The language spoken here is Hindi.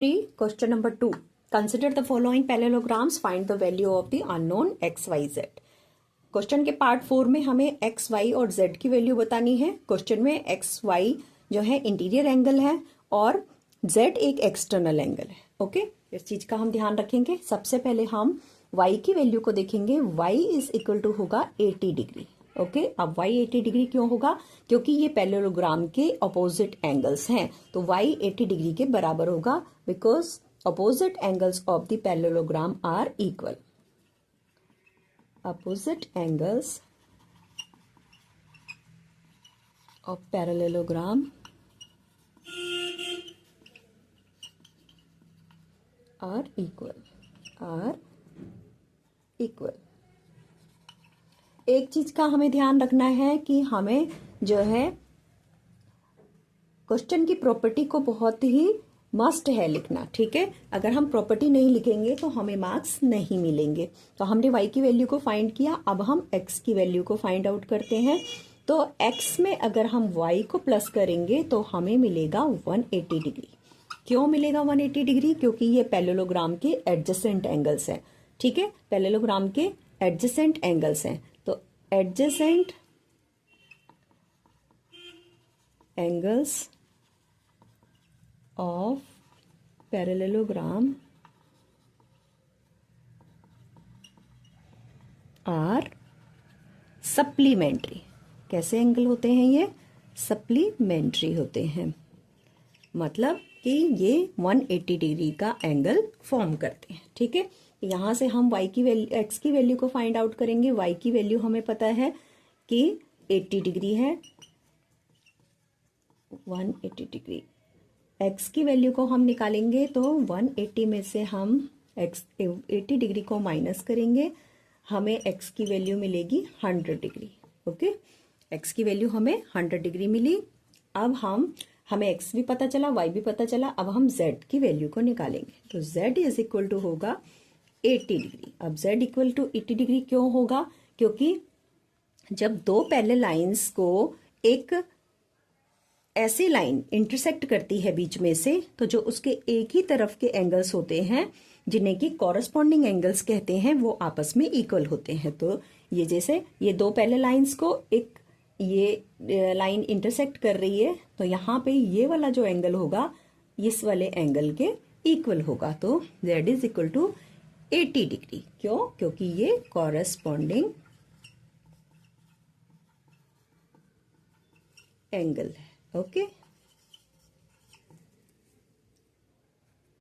Question number 2. Consider the following parallelograms. Find the value of the unknown x, y, z. Question के पार्ट 4 में हमें x, y और z की वैल्यू बतानी है. क्वेश्चन में x, y जो है इंटीरियर एंगल है और z एक एक्सटर्नल एंगल है. ओके, इस चीज का हम ध्यान रखेंगे. सबसे पहले हम y की वैल्यू को देखेंगे. y इज इक्वल टू होगा 80 डिग्री. ओके, अब y 80 डिग्री क्यों होगा? क्योंकि ये पैरेललोग्राम के अपोजिट एंगल्स हैं, तो y 80 डिग्री के बराबर होगा because opposite angles of the parallelogram are equal. Opposite angles of parallelogram are equal. एक चीज का हमें ध्यान रखना है कि हमें जो है क्वेश्चन की प्रॉपर्टी को बहुत ही मस्ट है लिखना. ठीक है, अगर हम प्रॉपर्टी नहीं लिखेंगे तो हमें मार्क्स नहीं मिलेंगे. तो हमने y की वैल्यू को फाइंड किया, अब हम x की वैल्यू को फाइंड आउट करते हैं. तो x में अगर हम y को प्लस करेंगे तो हमें मिलेगा 180 डिग्री. क्यों मिलेगा 180 डिग्री? क्योंकि ये पैरेललोग्राम के एडजेसेंट एंगल्स हैं. ठीक है, पैरेललोग्राम के एडजेसेंट एंगल्स हैं. तो adjacent angles of parallelogram are supplementary. कैसे एंगल होते हैं ये? सप्लीमेंट्री होते हैं, मतलब कि ये 180 डिग्री का एंगल फॉर्म करते हैं. ठीक है, यहां से हम y की वैल्यू x की वैल्यू को फाइंड आउट करेंगे. y की वैल्यू हमें पता है कि 80 डिग्री है. 180 डिग्री. x की वैल्यू को हम निकालेंगे तो 180 में से हम x 80 डिग्री को माइनस करेंगे, हमें x की वैल्यू मिलेगी 100 डिग्री. ओके, x की वैल्यू हमें 100 डिग्री मिली. अब हमें x भी पता चला, y भी पता चला. अब हम z की वैल्यू को निकालेंगे. तो z इज इक्वल टू होगा 80 डिग्री. अब z इक्वल टू 80 डिग्री क्यों होगा? क्योंकि जब दो पैरेलल लाइंस को एक ऐसी लाइन इंटरसेक्ट करती है बीच में से, तो जो उसके एक ही तरफ के एंगल्स होते हैं जिन्हें कि कॉरस्पॉन्डिंग एंगल्स कहते हैं, वो आपस में इक्वल होते हैं. तो ये जैसे ये दो पैरेलल लाइंस को एक ये लाइन इंटरसेक्ट कर रही है, तो यहाँ पे ये वाला जो एंगल होगा इस वाले एंगल के इक्वल होगा. तो z is equal to 80 degree. क्यों? क्योंकि ये कॉरस्पॉन्डिंग एंगल है. ओके.